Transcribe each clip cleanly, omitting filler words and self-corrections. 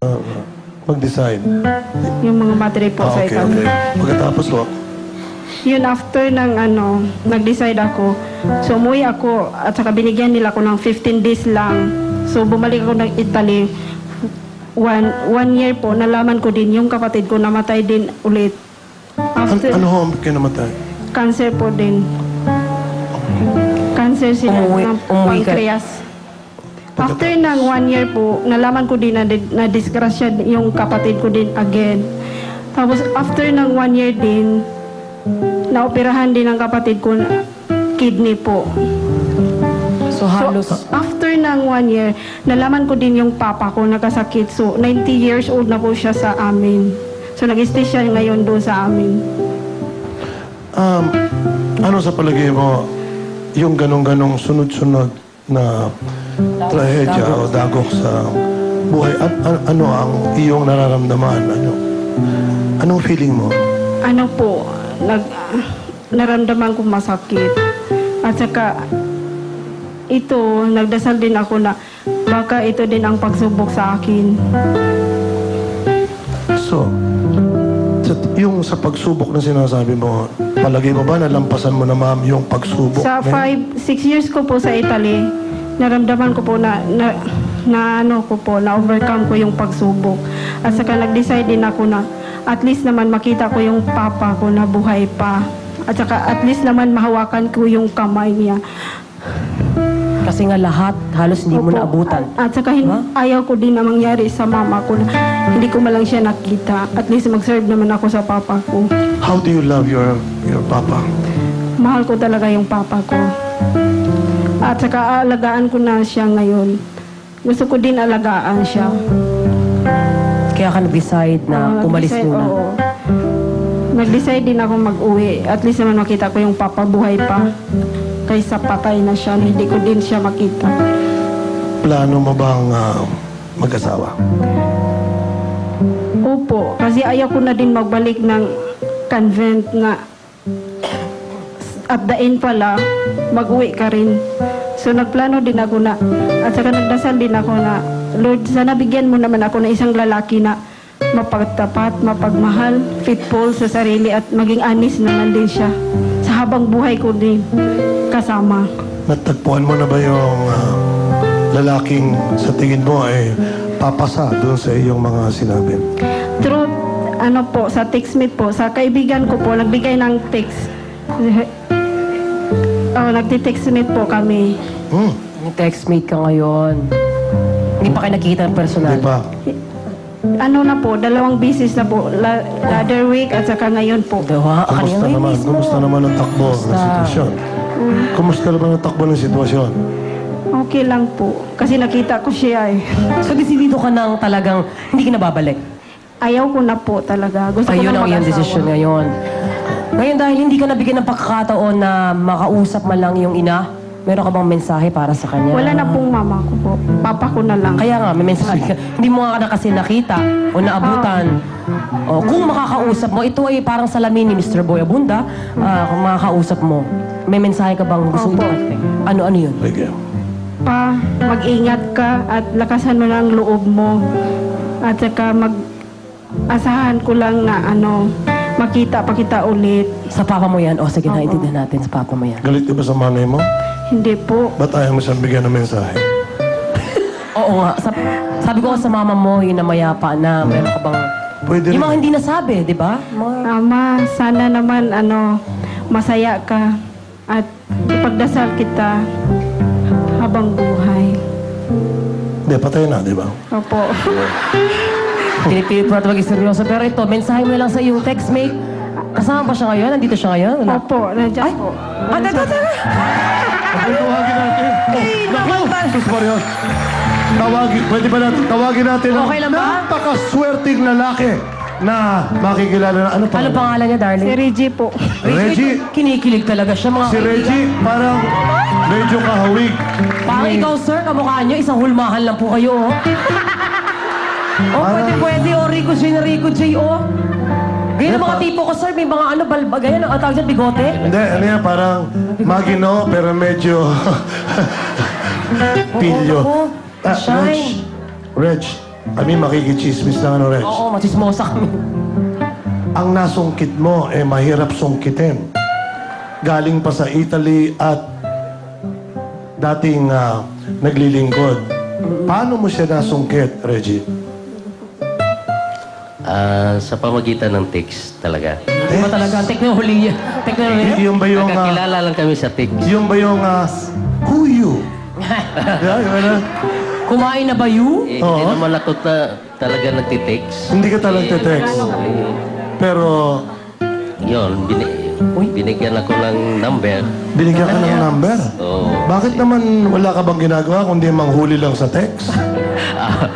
mag-decide? Yung mga madre po sa Okay, Italy. okay. Pagkatapos po, Yun, after ng nag-decide ako, so umuwi ako at saka binigyan nila ako ng 15 days lang. So bumalik ako ng Italy. One year po, nalaman ko din yung kapatid ko namatay din ulit. After, ano ho ang kinamatay? cancer po din. Cancer sila ng Umuwi ka. pancreas. After ng 1 year po, nalaman ko din na disgrasya yung kapatid ko din again. Tapos after ng 1 year din, naoperahan din ang kapatid ko na kidney po. So halos... So, after ng 1 year, nalaman ko din yung papa ko nakasakit. So, 90 years old na po siya sa amin. So, nag-stay siya ngayon doon sa amin. Ano sa palagay mo, yung ganong-ganong sunod-sunod na trahedya o dagok sa buhay, ano ang iyong nararamdaman? Anong feeling mo? Ano po, naramdaman ko masakit. At saka, ito, nagdasal din ako na baka ito din ang pagsubok sa akin. So, yung sa pagsubok na sinasabi mo, palagay mo ba nalampasan mo na ma'am yung pagsubok? Sa 6 years ko po sa Italy, naramdaman ko po na overcome ko yung pagsubok. At saka nag-decide din ako na at least naman makita ko yung papa ko na buhay pa. At saka at least naman mahawakan ko yung kamay niya. Kasi nga lahat, halos hindi mo Opo. naabutan. At saka Diba? ayaw ko din na mangyari sa mama ko na hindi ko malang siya nakita. At least mag-serve naman ako sa papa ko. How do you love your papa? Mahal ko talaga yung papa ko. At saka alagaan ko na siya ngayon. Gusto ko din alagaan siya. Kaya ka nag-decide na umalis Nag-decide- muna. oo. Nag-decide din ako mag-uwi. At least naman makita ko yung papa buhay pa. Kaysa patay na siya, hindi ko din siya makita. Plano mo bang mag-asawa? Opo, kasi ayaw ko na din magbalik ng convent na at the end pala, mag-uwi ka rin. So nagplano din ako na, at saka nagdasal din ako na, Lord, sana bigyan mo naman ako ng isang lalaki na mapagtapat, mapagmahal, faithful sa sarili at maging honest naman din siya. Sa habang buhay ko din kasama. Natagpuan mo na ba yung lalaking sa tingin mo ay papasa doon sa iyong mga sinabi? Through, sa textmate po, sa kaibigan ko po, nagbigay ng text. Nagtitextmate po kami. Yung textmate ka ngayon. Hindi pa kayo nakikita ng personal. Di ba? Na po, 2 beses na po. The other week at saka ngayon po. Diba? Kumusta naman? Kumusta naman ang takbo ng sitwasyon? Kumusta naman ang takbo ng sitwasyon? Okay lang po. Kasi nakita ko siya eh. So, desidido ka nang talagang hindi ka nababalik. Ayaw ko na po talaga. Gusto ko Ayun na ang iyong mag-asawa. desisyon ngayon. Ngayon, dahil hindi ka nabigyan ng pagkakataon na makausap man lang yung ina, meron ka bang mensahe para sa kanya? Wala na pong mama ko po. Papa ko na lang. Kaya nga, may mensahe ka. Hindi mo nga na kasi nakita o naabutan. O, kung makakausap mo, ito ay parang salamin ni Mr. Boy Abunda. Kung makakausap mo, may mensahe ka bang gusto Opo. iparating? Ano yun? Sige. Pa, mag-ingat ka at lakasan mo ng loob mo. At saka asahan ko lang na makita pa kita ulit. Sa papa mo yan? O sige, Oo. naintindihan natin sa papa mo yan. Galit ka ba sa manay mo? Hindi po. Ba't ayaw mo siyang bigyan ng mensahe? Oo nga. Sabi ko sa mama mo, yun na mayapa na meron ka bang... Pwede Yung mga rin. hindi nasabi, di ba? Ama, sana naman masaya ka at ipagdasal kita habang buhay. Hindi, patay na, di ba? Opo. Pinipilit mo natin maging seryoso. Pero ito, mensahe mo lang sa iyong textmate. Kasama ba siya ngayon? Nandito siya ngayon? Wala? Opo, nandiyan Ay! po. Teka! Tawagin natin. Naku! Sus Marios. Tawagin natin ang Okay lang ba? napakaswerteng lalaki na makikilala na. Ano pa? Ano pangalan niya, Si darling? Reggie po. Reggie. Kinikilig talaga siya, mga Si Reggie, parang medyo kahawig. Parang ikaw, sir, kamukha niyo, isang hulmahan lang po kayo, oh. Pwede, oh, Rico J, oh. Ganyan ang mga tipo ko, sir, may mga ganyan, ang tawag dyan, bigote. Hindi, ano yan, parang magino, pero medyo pilyo. Oo, Ah, shine. Reg, kami makikichismis lang, ano, Reg? Oo, machismosa kami. Ang nasungkit mo, mahirap sungkitin. Galing pa sa Italy at dating naglilingkod. Paano mo siya nasungkit, Reggie? Sa pamagitan ng text talaga. Di ba talaga ang teknolohiya? Teknolohiya? Yung ba yung... Nagkakilala lang kami sa text. yung ba yung... Kuyu? Yeah, yung ano? Kumain na ba you? Hindi Oo. naman ako talaga nagtitext. Hindi ka talaga text. Pero Yun, binigyan ako ng number. binigyan ka ng number. Oo. Bakit naman wala ka bang ginagawa kundi manghuli lang sa text?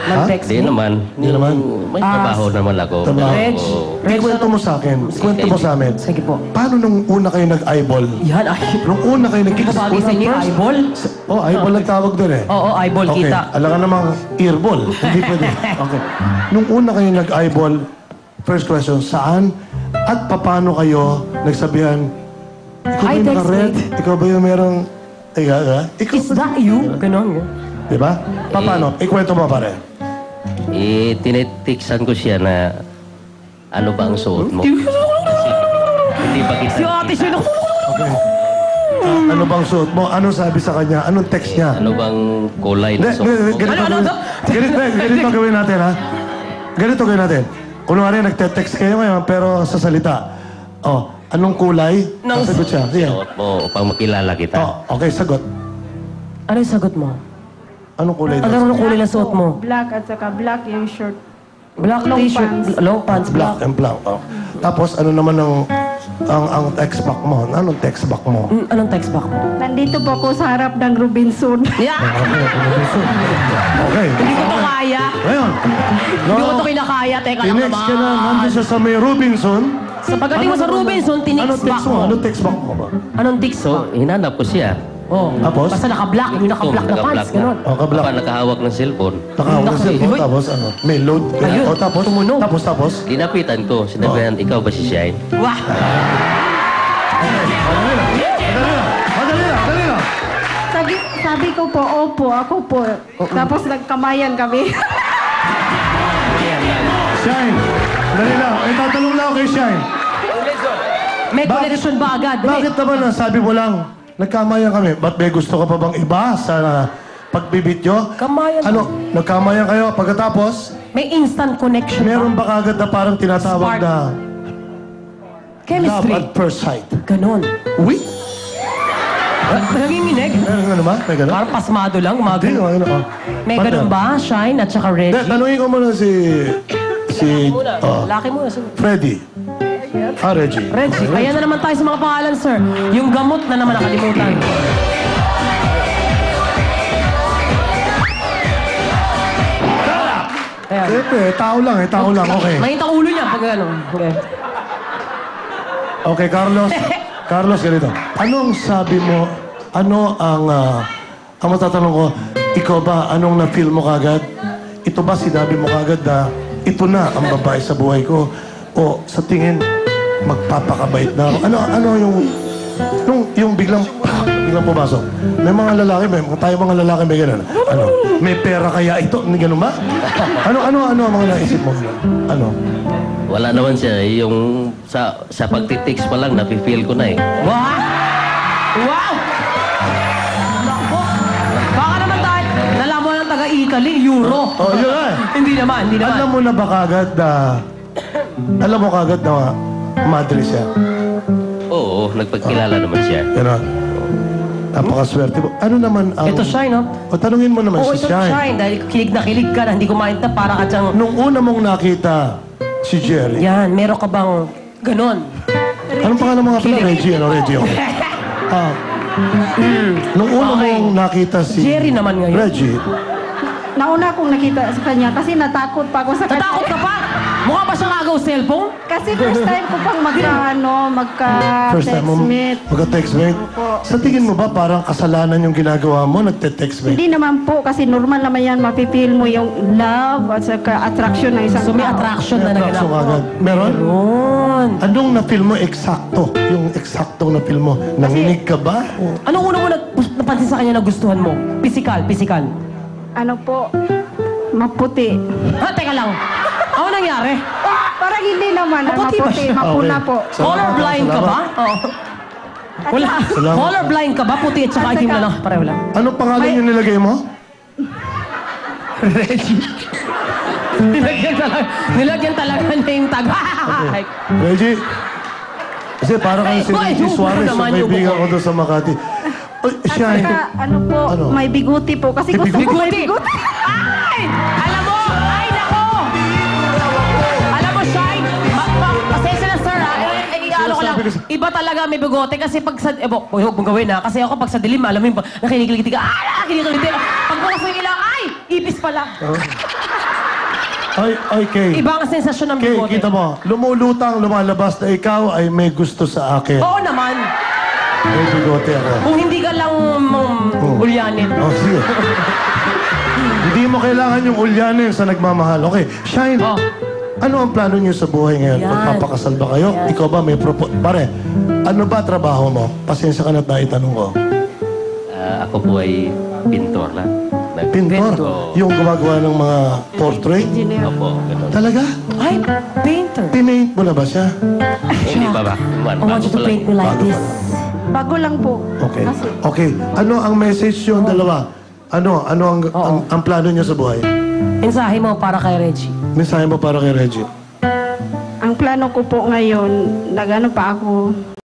Nag-text Hindi mo? naman. Hindi naman. May trabaho naman ako. Trabaho. Reg, Oo. Kwento mo sa akin. Kwento mo sa amin. Sige po. Paano nung una kayo nag-eyeball? Yan, ay. Nung una kayo Hindi ko bagay sa inyo, first- eyeball? Oh, eyeball ang tawag doon eh. Oo, eyeball, Okay, kita. alam ka namang earball. Hindi pwede. Okay. Nung una kayo nag-eyeball, first question, saan at paano kayo nagsabihan, ikaw ba Hi, yung text naka-red? mate. Ikaw ba yung merong... Ikaw Is that you? Ganon. Di ba? Paano? Ikwento mo pare. Tinitiksan ko siya na ano ba ang suot mo? Hindi ba kita Si ate siya na... Okay. Ano bang suot mo? Anong sabi sa kanya? Anong text niya? Ano bang kulay Hindi, na suot mo? ganito gawin natin, ha? Ganito gawin natin. Kunwari, nagte-text kayo ngayon, pero sa salita. Oh, anong kulay? Nang- Sagot siya. Sige. Suot mo upang makilala kita. Oh, okay, sagot. Ano yung sagot mo? Anong kulay Ano daw? yung kulay na suot mo? Black at saka black yung short. Black Long t-shirt, pants. long pants, Black black. and black. Oh. Tapos, ano naman ang text back mo? Anong text back mo? Anong text back mo? Nandito po ako sa harap ng Robinson. Yeah! Okay. Hindi ko to kaya. Ngayon. Hindi ko to kinakaya. Teka lang Tinext ka na, nandun naman. siya sa may Robinson. Sa pagdating mo sa naman- Robinson, Anong tinext text back mo? mo. Anong text back mo ba? Anong text So, hinanap ko siya. Oh. Tapos? Basta naka-black. Yung naka-black na Naka-black pants. Ganon. Oh, ka-black. Pa nakahawak ng cellphone. Nakahawak ng Naku, cellphone, uy. tapos ano? May load. Ayun. Oh, tapos? Tumunog. Tapos? Dinapitan ko. Sinabihan, ikaw ba si Shine? Wah! Madali na. Sabi ko po, opo, ako po. Tapos nagkamayan kami. Shine. Dali lang. Tatanong lang ako kay Shine. May Bakit- connection ba agad? Bakit naman sabi mo lang, nagkamayan kami? Ba't may gusto ka pa bang iba sa pagbibit nyo? Kamayan. Ano? Nagkamayan kayo? Pagkatapos, May instant connection. meron ba kagad na parang tinatawag Spark. na love Chemistry. at first sight? Ganon. Uy! Nanginginig. Meron ano ba? May ganun? Parang pasmado lang. Hindi, Gumagano. ano, oh. May Ba't ganun yan? ba? Shine at saka Hindi, Reggie? tanungin ko muna si Laki muna. Sige. Freddy. Reggie. Reggie, ayan na naman tayo sa mga pangalan, sir. Yung gamot na naman nakalimutan. Ayan. Siyempre, tao lang. Okay. Mainit ang ulo niya pag ano. Okay. Okay, Carlos. Carlos, ganito. Anong sabi mo, ano ang matatanong ko, ikaw ba, anong na-feel mo kagad? Ito ba sinabi mo kagad na ito na ang babae sa buhay ko? O sa tingin, magpapakabait na ako? Ano yung biglang pumasok? May mga lalaki, tayo mga lalaki may gano'n. Ano? May pera kaya ito? Gano'n ba? Ano ang mga naisip mo? Ano? Wala naman siya. Yung sa pagtitext pa lang, nafe-feel ko na eh. Wow! Wow! Nako! Baka naman tayo, nalaman mo ng taga-Italy, Euro. Oh, yun eh. Hindi naman. Alam mo na ba kagad na madre siya? Oo, nagpagkilala naman siya. Gano'n. Napakaswerte mo. Ano naman ang... Ito, Shine, no? O tanungin mo naman Oo, si ito, Shine. Shine. Dahil kilig na kilig ka na, hindi ko mainit na para ka dyang... Nung una mong nakita si Jerry, Yan, meron ka bang ganon? anong pangalan mo nga pala? Reggie, Reggie, okay. Nung una Okay. mong nakita si... Jerry naman ngayon. Reggie, Nauna akong nakita sa kanya kasi natakot pa ako sa kanya. Tatakot ka pa? Mukha ba siyang agaw cellphone? Kasi first time ko pang first time mo magka-textmate. magka-textmate. Sa tingin mo ba parang kasalanan yung ginagawa mo, nagte-textmate? Hindi naman po kasi normal naman yan, mapipil mo yung love at saka attraction ng isang So may tao. attraction na Attraction naganap. agad. Meron? Meron. Anong na-feel mo eksakto? Yung eksaktong na-feel mo? Nanginig ka ba? O Anong una mo napansin sa kanya na gustuhan mo? Physical. Ano po, Maputi. Ha, teka lang. Ano nangyari? Parang hindi naman. Maputi ba siya? Mapuna Okay. po. Colorblind ka ba? Oo. Wala. Salamat. Colorblind ka ba? Puti at saka At itim na saka- lang. Pareho lang. Anong pangalan yung nilagay mo? Reggie. Nilagyan talaga niya yung tag. Reggie? Kasi parang kang si Ay, Reggie yung Suarez, naman ang yung kaibigan buko. ko doon sa Makati. Ay, At siya, saka, ano po, Ano? may biguti po. Kasi May gusto ko may Biguti. biguti. Ay! Alam mo! Ay, nako! Alam mo, Shine, pasensya na, sir, ha? Ano ko lang, Sinasabi ko iba talaga may bigote kasi pag sa... huwag mong gawin, ha? Kasi ako pag sa dilim, alam mo yung nakinikiliti ka, nakinikiliti. Pag bukas mo yung ilaw, ay! Ipis pala. Ay, Kay. Iba ang sensasyon ng Kay, bigote. kita mo, lumulutang, lumalabas na ikaw ay may gusto sa akin. Oo naman. May bigote ako. Kung hindi ka lang ulyanin. Oh, sige. Hindi mo kailangan yung ulyanin sa nagmamahal. Okay, Shine. Oh. Ano ang plano niyo sa buhay ngayon? Yan. Magpapakasal ba kayo? Yan. Ikaw ba may Pare, ano ba trabaho mo? Pasensya ka na tayo itanong ko. Ako po ay pintor lang. Pintor? Yung gumagawa ng mga portrait? Engineer. Opo, ganun. Talaga? Ay, painter. Pinaint mo na ba siya? Hindi pa ba? I want you to paint me like Bago this. pa lang. Bago lang po. Okay. Kasi, Okay. Ano ang message yung dalawa? Ano ang plano niyo sa buhay? Mensahe mo para kay Reggie. Mensahe mo para kay Reggie. ang plano ko po ngayon, nagano pa ako,